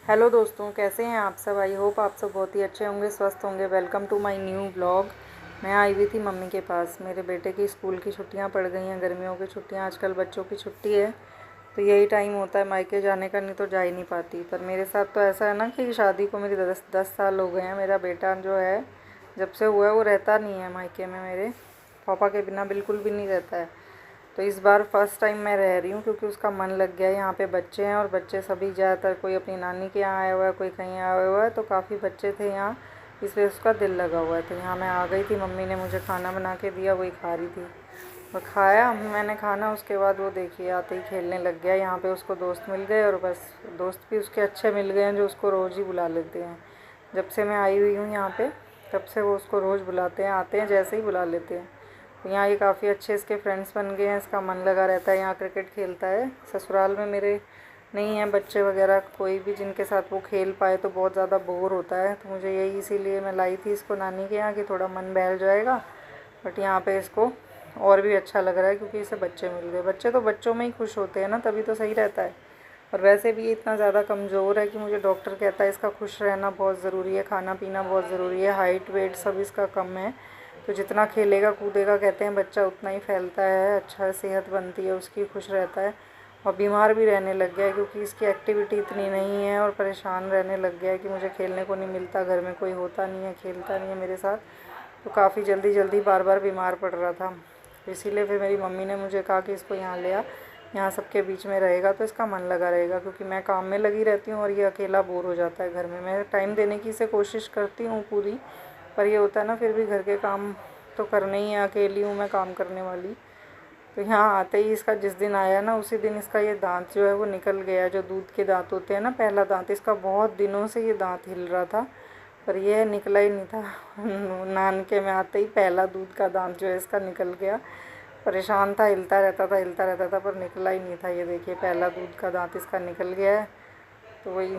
Hello दोस्तों, कैसे हैं आप सब। आई होप आप सब बहुत ही अच्छे होंगे, स्वस्थ होंगे। Welcome to my new blog. मैं आई हुई थी मम्मी के पास। मेरे बेटे की स्कूल की छुट्टियां पड़ गई हैं, गर्मियों की छुट्टियां। आजकल बच्चों की छुट्टी है तो यही टाइम होता है मायके जाने का, नहीं तो जा ही नहीं पाती। पर मेरे साथ तो ऐसा है ना कि शादी को मेरी 10 साल हो गए हैं। मेरा बेटा जो है जब से हुआ है वो रहता नहीं है मायके में, मेरे पापा के बिना बिल्कुल भी नहीं रहता है। तो इस बार फर्स्ट टाइम मैं रह रही हूँ क्योंकि उसका मन लग गया है। यहाँ पे बच्चे हैं और बच्चे सभी ज़्यादातर कोई अपनी नानी के यहाँ आया हुआ है, कोई कहीं आया हुआ है, तो काफ़ी बच्चे थे यहाँ, इसलिए उसका दिल लगा हुआ है। तो यहाँ मैं आ गई थी, मम्मी ने मुझे खाना बना के दिया, वही खा रही थी। और खाया मैंने खाना, उसके बाद वो देखिए आते ही खेलने लग गया। यहाँ पे उसको दोस्त मिल गए और बस दोस्त भी उसके अच्छे मिल गए हैं जो उसको रोज़ ही बुला लेते हैं। जब से मैं आई हुई हूँ यहाँ पे तब से वो उसको रोज़ बुलाते हैं, आते हैं जैसे ही बुला लेते हैं। तो यहाँ ये काफ़ी अच्छे इसके फ्रेंड्स बन गए हैं, इसका मन लगा रहता है, यहाँ क्रिकेट खेलता है। ससुराल में मेरे नहीं हैं बच्चे वगैरह कोई भी जिनके साथ वो खेल पाए, तो बहुत ज़्यादा बोर होता है। तो मुझे यही इसीलिए मैं लाई थी इसको नानी के यहाँ कि थोड़ा मन बहल जाएगा। बट यहाँ पे इसको और भी अच्छा लग रहा है क्योंकि इसे बच्चे मिल गए। बच्चे तो बच्चों में ही खुश होते हैं ना, तभी तो सही रहता है। और वैसे भी ये इतना ज़्यादा कमज़ोर है कि मुझे डॉक्टर कहता है इसका खुश रहना बहुत ज़रूरी है, खाना पीना बहुत ज़रूरी है। हाइट वेट सब इसका कम है, तो जितना खेलेगा कूदेगा कहते हैं बच्चा उतना ही फैलता है, अच्छा सेहत बनती है उसकी, खुश रहता है। और बीमार भी रहने लग गया है क्योंकि इसकी एक्टिविटी इतनी नहीं है और परेशान रहने लग गया है कि मुझे खेलने को नहीं मिलता, घर में कोई होता नहीं है, खेलता नहीं है मेरे साथ। तो काफ़ी जल्दी जल्दी बार बार बीमार पड़ रहा था। इसीलिए फिर मेरी मम्मी ने मुझे कहा कि इसको यहाँ ले आ, यहाँ सबके बीच में रहेगा तो इसका मन लगा रहेगा। क्योंकि मैं काम में लगी रहती हूँ और ये अकेला बोर हो जाता है घर में। मैं टाइम देने की इसे कोशिश करती हूँ पूरी, पर ये होता है ना फिर भी घर के काम तो करने ही है, अकेली हूँ मैं काम करने वाली। तो यहाँ आते ही इसका जिस दिन आया ना उसी दिन इसका ये दांत जो है वो निकल गया। जो दूध के दांत होते हैं ना, पहला दांत इसका, बहुत दिनों से ये दांत हिल रहा था पर यह निकला ही नहीं था। नानके में आते ही पहला दूध का दांत जो है इसका निकल गया। परेशान था, हिलता रहता था पर निकला ही नहीं था। ये देखिए पहला दूध का दांत इसका निकल गया है। तो वही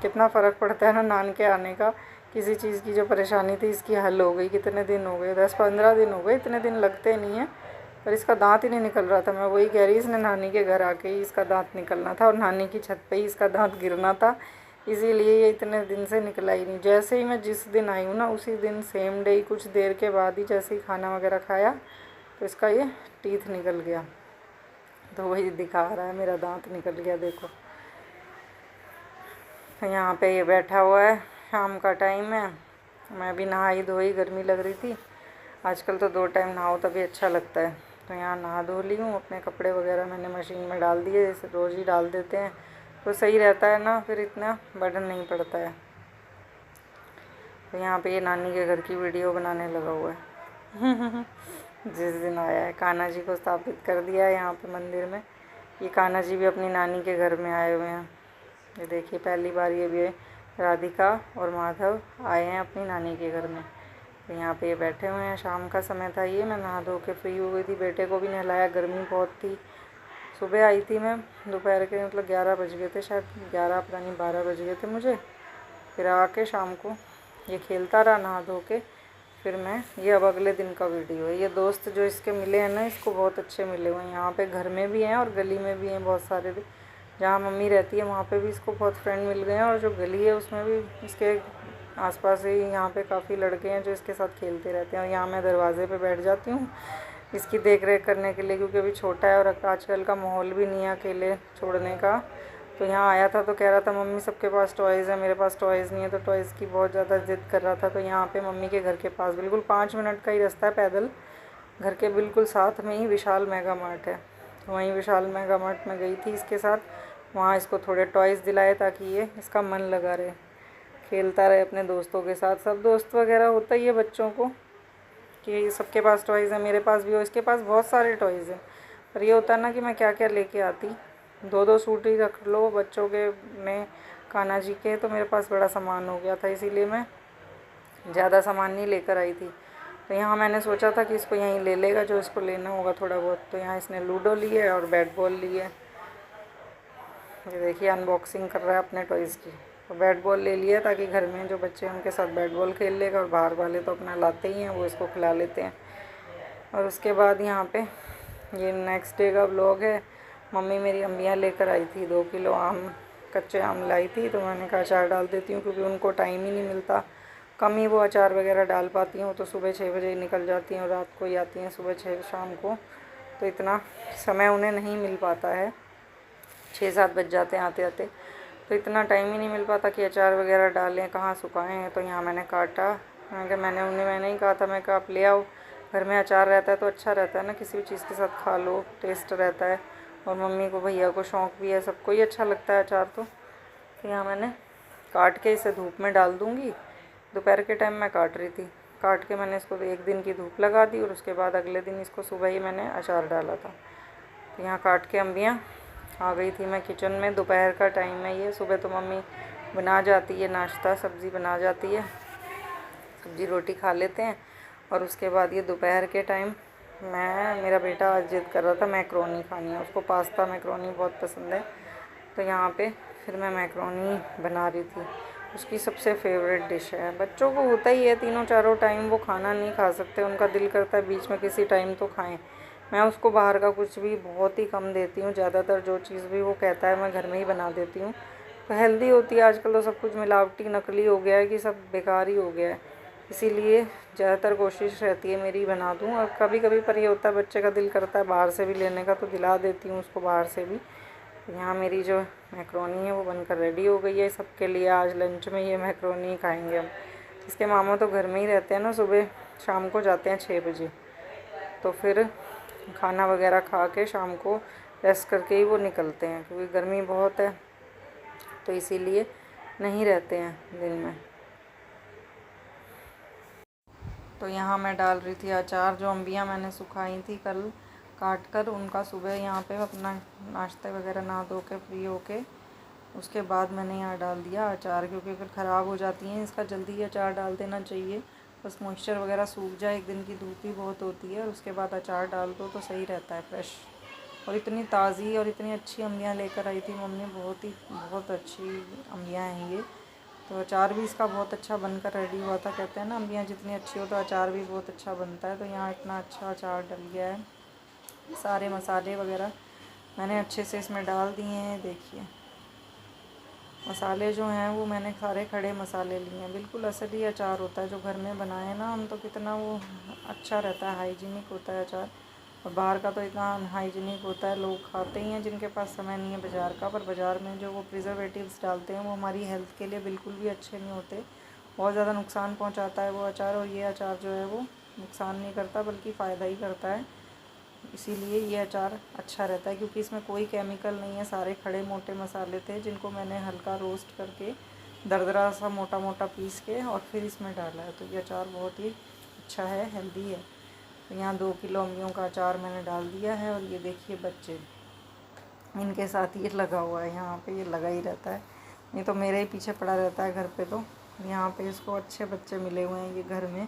कितना फ़र्क पड़ता है ना नानके आने का। किसी चीज़ की जो परेशानी थी इसकी हल हो गई। कितने दिन हो गए, 10-15 दिन हो गए, इतने दिन लगते नहीं हैं, पर इसका दांत ही नहीं निकल रहा था। मैं वही कह रही, इसने नानी के घर आके ही इसका दांत निकलना था और नानी की छत पे ही इसका दांत गिरना था, इसीलिए ये इतने दिन से निकला ही नहीं। जैसे ही मैं जिस दिन आई हूँ ना उसी दिन सेम डे ही, कुछ देर के बाद ही जैसे ही खाना वगैरह खाया तो इसका ये टीथ निकल गया। तो वही दिखा रहा है मेरा दांत निकल गया, देखो। यहाँ पे ये बैठा हुआ है, शाम का टाइम है। मैं भी नहाई धोई, गर्मी लग रही थी। आजकल तो 2 टाइम नहाओ तभी अच्छा लगता है। तो यहाँ नहा धो ली हूँ, अपने कपड़े वगैरह मैंने मशीन में डाल दिए, जैसे रोज़ ही डाल देते हैं तो सही रहता है ना, फिर इतना बर्डन नहीं पड़ता है। तो यहाँ पे ये नानी के घर की वीडियो बनाने लगा हुआ है। जिस दिन आया है कान्हा जी को स्थापित कर दिया है यहाँ पे मंदिर में। ये कान्हा जी भी अपनी नानी के घर में आए हुए हैं। ये देखिए पहली बार ये भी राधिका और माधव आए हैं अपनी नानी के घर में। तो यहाँ पे ये बैठे हुए हैं। शाम का समय था, ये मैं नहा धो के फ्री हो गई थी, बेटे को भी नहलाया, गर्मी बहुत थी। सुबह आई थी मैं, दोपहर के मतलब 11 बज गए थे, शायद 11 पता नहीं 12 बज गए थे मुझे। फिर आके शाम को ये खेलता रहा नहा धो के। फिर मैं, ये अब अगले दिन का वीडियो है। ये दोस्त जो इसके मिले हैं ना, इसको बहुत अच्छे मिले हुए हैं। यहाँ पे घर में भी हैं और गली में भी हैं बहुत सारे। जहाँ मम्मी रहती है वहाँ पे भी इसको बहुत फ्रेंड मिल गए हैं और जो गली है उसमें भी इसके आसपास ही यहाँ पे काफ़ी लड़के हैं जो इसके साथ खेलते रहते हैं। और यहाँ मैं दरवाजे पे बैठ जाती हूँ इसकी देख रेख करने के लिए, क्योंकि अभी छोटा है और आजकल का माहौल भी नहीं है अकेले छोड़ने का। तो यहाँ आया था तो कह रहा था मम्मी सबके पास टॉयज़ है, मेरे पास टॉयज़ नहीं है, तो टॉयज़ की बहुत ज़्यादा ज़िद कर रहा था। तो यहाँ पे मम्मी के घर के पास बिल्कुल 5 मिनट का ही रास्ता है पैदल, घर के बिल्कुल साथ में ही विशाल मेगा मार्ट है। तो वहीं विशाल मेगा मार्ट में गई थी इसके साथ, वहाँ इसको थोड़े टॉयज़ दिलाए ताकि ये इसका मन लगा रहे, खेलता रहे अपने दोस्तों के साथ। सब दोस्त वगैरह होता ही है बच्चों को कि सबके पास टॉयज़ है, मेरे पास भी हो, इसके पास बहुत सारे टॉयज़ हैं। पर ये होता है ना कि मैं क्या क्या लेके आती, 2-2 सूट ही रख लो बच्चों के में कान्हा जी के, तो मेरे पास बड़ा सामान हो गया था, इसीलिए मैं ज़्यादा सामान नहीं लेकर आई थी। तो यहाँ मैंने सोचा था कि इसको यहीं ले लेगा जो इसको लेना होगा थोड़ा बहुत। तो यहाँ इसने लूडो ली है और बैट बॉल ली है। ये देखिए अनबॉक्सिंग कर रहा है अपने टॉयज़ की। तो बैट बॉल ले लिया ताकि घर में जो बच्चे हैं उनके साथ बैट बॉल खेल लेगा, और बाहर वाले तो अपना लाते ही हैं, वो इसको खिला लेते हैं। और उसके बाद यहाँ पे ये नेक्स्ट डे का व्लॉग है। मम्मी मेरी अम्बियाँ लेकर आई थी 2 किलो आम, कच्चे आम लाई थी, तो मैंने कहा अचार डाल देती हूँ, क्योंकि उनको टाइम ही नहीं मिलता, कम ही वो अचार वगैरह डाल पाती हैं। तो सुबह 6 बजे ही निकल जाती हैं और रात को ही आती हैं, सुबह 6 शाम को, तो इतना समय उन्हें नहीं मिल पाता है, 6-7 बज जाते हैं आते आते, तो इतना टाइम ही नहीं मिल पाता कि अचार वगैरह डालें, कहाँ सुखाएं हैं। तो यहाँ मैंने काटा, मैंने ही कहा था, मैं कहा आप ले आओ, घर में अचार रहता है तो अच्छा रहता है ना, किसी भी चीज़ के साथ खा लो, टेस्ट रहता है, और मम्मी को भैया को शौक़ भी है, सबको ही अच्छा लगता है अचार। तो यहाँ मैंने काट के इसे धूप में डाल दूँगी। दोपहर के टाइम मैं काट रही थी, काट के मैंने इसको 1 दिन की धूप लगा दी, और उसके बाद अगले दिन इसको सुबह ही मैंने अचार डाला था। तो यहाँ काट के अम्बियाँ आ गई थी मैं किचन में। दोपहर का टाइम है ये, सुबह तो मम्मी बना जाती है नाश्ता, सब्ज़ी बना जाती है, सब्ज़ी रोटी खा लेते हैं, और उसके बाद ये दोपहर के टाइम मेरा बेटा आज जिद कर रहा था मैक्रोनी खानी है, उसको पास्ता मैक्रोनी बहुत पसंद है। तो यहाँ पे फिर मैं मैक्रोनी बना रही थी, उसकी सबसे फेवरेट डिश है। बच्चों को होता ही है, तीनों चारों टाइम वो खाना नहीं खा सकते, उनका दिल करता है बीच में किसी टाइम तो खाएं। मैं उसको बाहर का कुछ भी बहुत ही कम देती हूँ, ज़्यादातर जो चीज़ भी वो कहता है मैं घर में ही बना देती हूँ। तो हेल्दी होती है, आजकल तो सब कुछ मिलावटी नकली हो गया है कि सब बेकार ही हो गया है, इसीलिए ज़्यादातर कोशिश रहती है मेरी बना दूँ। और कभी कभी पर ये होता है बच्चे का दिल करता है बाहर से भी लेने का, तो दिला देती हूँ उसको बाहर से भी। यहाँ मेरी जो मैक्रोनी है वो बनकर रेडी हो गई है सबके लिए। आज लंच में ये मैक्रोनी खाएंगे हम। इसके मामा तो घर में ही रहते हैं ना, सुबह शाम को जाते हैं 6 बजे, तो फिर खाना वगैरह खा के शाम को रेस्ट करके ही वो निकलते हैं, क्योंकि गर्मी बहुत है तो इसीलिए नहीं रहते हैं दिन में। तो यहाँ मैं डाल रही थी अचार, जो अम्बियाँ मैंने सुखाई थी कल काट कर, उनका सुबह यहाँ पे अपना नाश्ते वगैरह नहा धो के फ्री होके उसके बाद मैंने यहाँ डाल दिया अचार, क्योंकि फिर ख़राब हो जाती हैं। इसका जल्दी अचार डाल देना चाहिए, बस मॉइस्चर वगैरह सूख जाए, 1 दिन की धूप भी बहुत होती है, और उसके बाद अचार डाल दो तो सही रहता है फ्रेश। और इतनी ताज़ी और इतनी अच्छी अम्बियाँ लेकर आई थी मम्मी, बहुत अच्छी अम्बियाँ हैं ये। तो अचार भी इसका बहुत अच्छा बनकर रेडी हुआ था। कहते हैं ना अम्बियाँ जितनी अच्छी हो तो अचार भी बहुत अच्छा बनता है। तो यहाँ इतना अच्छा अचार डल गया है, सारे मसाले वगैरह मैंने अच्छे से इसमें डाल दिए हैं। देखिए मसाले जो हैं वो मैंने सारे खड़े मसाले लिए हैं, बिल्कुल असली अचार होता है जो घर में बनाए ना हम, तो कितना वो अच्छा रहता है, हाइजीनिक होता है अचार। और बाहर का तो इतना अनहाइजीनिक होता है, लोग खाते ही हैं जिनके पास समय नहीं है बाज़ार का, पर बाज़ार में जो वो प्रिजर्वेटिव्स डालते हैं वो हमारी हेल्थ के लिए बिल्कुल भी अच्छे नहीं होते, बहुत ज़्यादा नुकसान पहुंचाता है वो अचार। और ये अचार जो है वो नुकसान नहीं करता बल्कि फ़ायदा ही करता है, इसीलिए ये अचार अच्छा रहता है, क्योंकि इसमें कोई केमिकल नहीं है। सारे खड़े मोटे मसाले थे जिनको मैंने हल्का रोस्ट करके दरदरा सा मोटा मोटा पीस के और फिर इसमें डाला है। तो ये अचार बहुत ही अच्छा है, हेल्दी है। तो यहाँ 2 किलो अम्बियों का अचार मैंने डाल दिया है। और ये देखिए बच्चे, इनके साथ ये लगा हुआ है, यहाँ पे ये लगा ही रहता है, नहीं तो मेरे ही पीछे पड़ा रहता है घर पे। तो यहाँ पे इसको अच्छे बच्चे मिले हुए हैं, ये घर में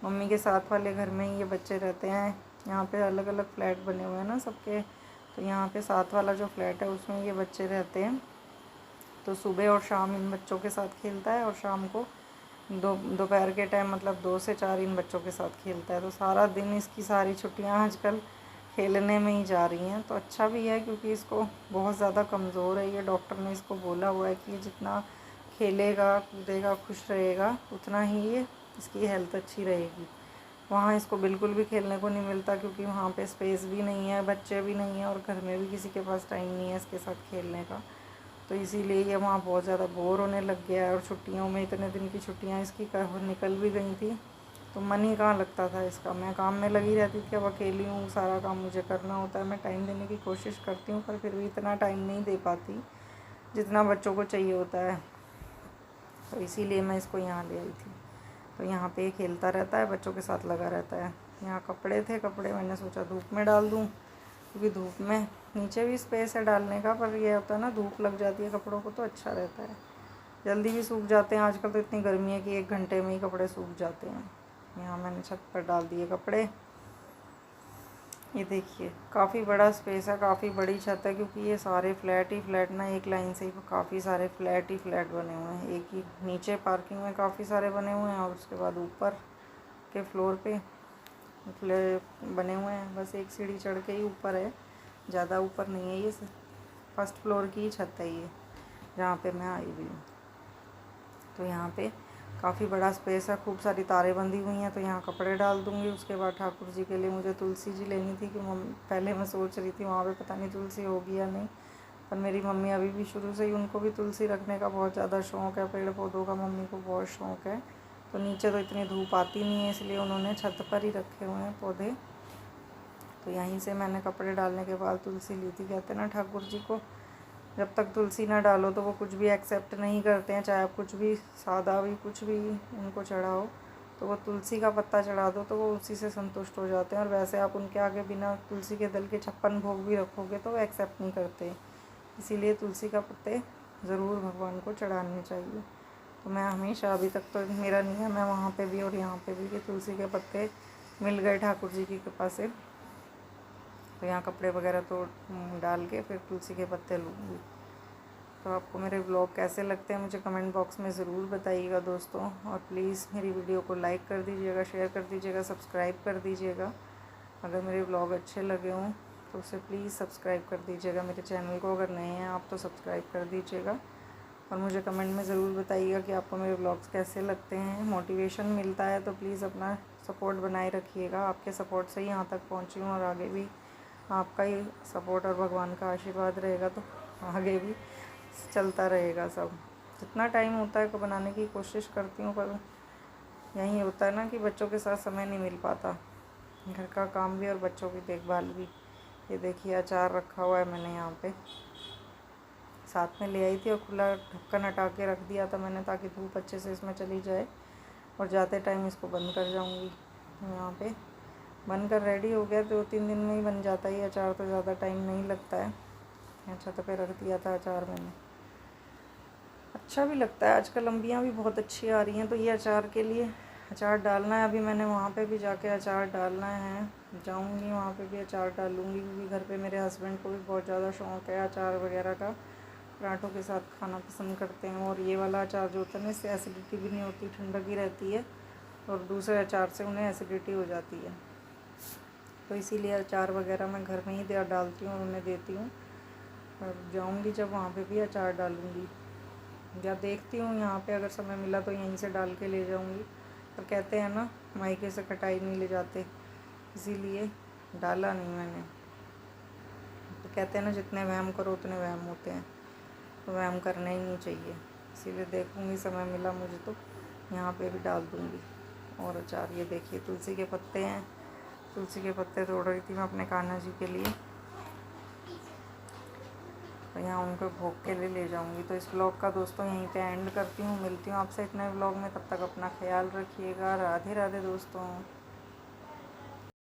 मम्मी के साथ वाले घर में ही ये बच्चे रहते हैं। यहाँ पे अलग अलग फ्लैट बने हुए हैं ना सबके, तो यहाँ पे साथ वाला जो फ्लैट है उसमें ये बच्चे रहते हैं। तो सुबह और शाम इन बच्चों के साथ खेलता है, और शाम को दोपहर के टाइम मतलब 2 से 4 इन बच्चों के साथ खेलता है। तो सारा दिन इसकी सारी छुट्टियाँ आजकल खेलने में ही जा रही हैं। तो अच्छा भी है, क्योंकि इसको बहुत ज़्यादा कमज़ोर है ये, डॉक्टर ने इसको बोला हुआ है कि ये जितना खेलेगा कूदेगा खुश रहेगा उतना ही ये इसकी हेल्थ अच्छी रहेगी। वहाँ इसको बिल्कुल भी खेलने को नहीं मिलता, क्योंकि वहाँ पे स्पेस भी नहीं है, बच्चे भी नहीं हैं, और घर में भी किसी के पास टाइम नहीं है इसके साथ खेलने का। तो इसीलिए ये वहाँ बहुत ज़्यादा बोर होने लग गया है। और छुट्टियों में इतने दिन की छुट्टियाँ इसकी निकल भी गई थी, तो मन ही कहाँ लगता था इसका। मैं काम में लगी रहती थी, अब अकेली हूँ, सारा काम मुझे करना होता है। मैं टाइम देने की कोशिश करती हूँ, पर फिर भी इतना टाइम नहीं दे पाती जितना बच्चों को चाहिए होता है। तो इसीलिए मैं इसको यहाँ ले आई थी। तो यहाँ पे खेलता रहता है, बच्चों के साथ लगा रहता है। यहाँ कपड़े थे, कपड़े मैंने सोचा धूप में डाल दूँ, क्योंकि धूप में नीचे भी स्पेस है डालने का, पर ये होता है ना धूप लग जाती है कपड़ों को, तो अच्छा रहता है, जल्दी भी सूख जाते हैं। आजकल तो इतनी गर्मी है कि 1 घंटे में ही कपड़े सूख जाते हैं। यहाँ मैंने छत पर डाल दिए कपड़े। ये देखिए काफ़ी बड़ा स्पेस है, काफ़ी बड़ी छत है, क्योंकि ये सारे फ्लैट ही फ्लैट ना, एक लाइन से ही काफ़ी सारे फ्लैट ही फ्लैट बने हुए हैं। एक ही नीचे पार्किंग में काफ़ी सारे बने हुए हैं, और उसके बाद ऊपर के फ्लोर पे फ्लैट बने हुए हैं। बस एक सीढ़ी चढ़ के ही ऊपर है, ज़्यादा ऊपर नहीं है, ये 1st फ्लोर की ही छत है ये। जहाँ पे मैं आई हुई हूँ। तो यहाँ पे काफ़ी बड़ा स्पेस है, खूब सारी तारें बंधी हुई हैं, तो यहाँ कपड़े डाल दूँगी। उसके बाद ठाकुर जी के लिए मुझे तुलसी जी लेनी थी कि पहले मैं सोच रही थी वहाँ पे पता नहीं तुलसी होगी या नहीं, पर मेरी मम्मी अभी भी शुरू से ही उनको भी तुलसी रखने का बहुत ज़्यादा शौक़ है, पेड़ पौधों का मम्मी को बहुत शौक़ है। तो नीचे तो इतनी धूप आती नहीं है, इसलिए उन्होंने छत पर ही रखे हुए हैं पौधे। तो यहीं से मैंने कपड़े डालने के बाद तुलसी ली थी। कहते हैं ना ठाकुर जी को जब तक तुलसी ना डालो तो वो कुछ भी एक्सेप्ट नहीं करते हैं, चाहे आप कुछ भी सादा भी कुछ भी उनको चढ़ाओ, तो वो तुलसी का पत्ता चढ़ा दो तो वो उसी से संतुष्ट हो जाते हैं। और वैसे आप उनके आगे बिना तुलसी के दल के 56 भोग भी रखोगे तो वो एक्सेप्ट नहीं करते, इसीलिए तुलसी का पत्ते ज़रूर भगवान को चढ़ाने चाहिए। तो मैं हमेशा, अभी तक तो मेरा नहीं है, मैं वहाँ पे भी और यहाँ पे भी कि तुलसी के पत्ते मिल गए ठाकुर जी की कृपा से। तो यहाँ कपड़े वगैरह तो डाल के फिर तुलसी के पत्ते लूँगी। तो आपको मेरे ब्लॉग कैसे लगते हैं मुझे कमेंट बॉक्स में ज़रूर बताइएगा दोस्तों। और प्लीज़ मेरी वीडियो को लाइक कर दीजिएगा, शेयर कर दीजिएगा, सब्सक्राइब कर दीजिएगा। अगर मेरे ब्लॉग अच्छे लगे हों तो उसे प्लीज़ सब्सक्राइब कर दीजिएगा मेरे चैनल को। अगर नए हैं आप तो सब्सक्राइब कर दीजिएगा। और मुझे कमेंट में ज़रूर बताइएगा कि आपको मेरे ब्लॉग्स कैसे लगते हैं। मोटिवेशन मिलता है तो प्लीज़ अपना सपोर्ट बनाए रखिएगा। आपके सपोर्ट से ही यहाँ तक पहुँची हूँ, और आगे भी आपका ही सपोर्ट और भगवान का आशीर्वाद रहेगा तो आगे भी चलता रहेगा सब। जितना टाइम होता है बनाने की कोशिश करती हूँ, पर यही होता है ना कि बच्चों के साथ समय नहीं मिल पाता, घर का काम भी और बच्चों की देखभाल भी। ये देखिए अचार रखा हुआ है मैंने यहाँ पे, साथ में ले आई थी और खुला ढक्कन हटा के रख दिया था मैंने ताकि धूप अच्छे से इसमें चली जाए, और जाते टाइम इसको बंद कर जाऊँगी। यहाँ पे बनकर रेडी हो गया, 2-3 दिन में ही बन जाता है ये अचार, तो ज़्यादा टाइम नहीं लगता है। यहाँ छत पे रख दिया था अचार मैंने, अच्छा भी लगता है। आजकल अम्बियाँ भी बहुत अच्छी आ रही हैं, तो ये अचार के लिए अचार डालना है। अभी मैंने वहाँ पे भी जाके अचार डालना है, जाऊँगी वहाँ पे भी अचार डालूँगी, क्योंकि घर पे मेरे हस्बैंड को भी बहुत ज़्यादा शौक़ है अचार वगैरह का, पराठों के साथ खाना पसंद करते हैं। और ये वाला अचार जो होता है ना, इससे एसिडिटी भी नहीं होती, ठंडक ही रहती है, और दूसरे अचार से उन्हें एसिडिटी हो जाती है। तो इसीलिए अचार वगैरह मैं घर में ही डालती हूँ और उन्हें देती हूँ। और जाऊँगी जब वहाँ पे भी अचार डालूँगी, या देखती हूँ यहाँ पे अगर समय मिला तो यहीं से डाल के ले जाऊँगी। पर कहते हैं ना मायके से खटाई नहीं ले जाते, इसीलिए डाला नहीं मैंने। तो कहते हैं ना जितने वहम करो उतने वहम होते हैं, तो वहम करना ही नहीं चाहिए। इसीलिए देखूँगी समय मिला मुझे तो यहाँ पे भी डाल दूँगी। और अचार ये देखिए तुलसी के पत्ते हैं, तुलसी के पत्ते तोड़ रही थी मैं अपने कान्हा जी के लिए, तो यहाँ उनको भोग के लिए ले जाऊँगी। तो इस ब्लॉग का दोस्तों यहीं पे एंड करती हूँ, मिलती हूँ आपसे एक नए ब्लॉग में। तब तक अपना ख्याल रखिएगा। राधे राधे दोस्तों।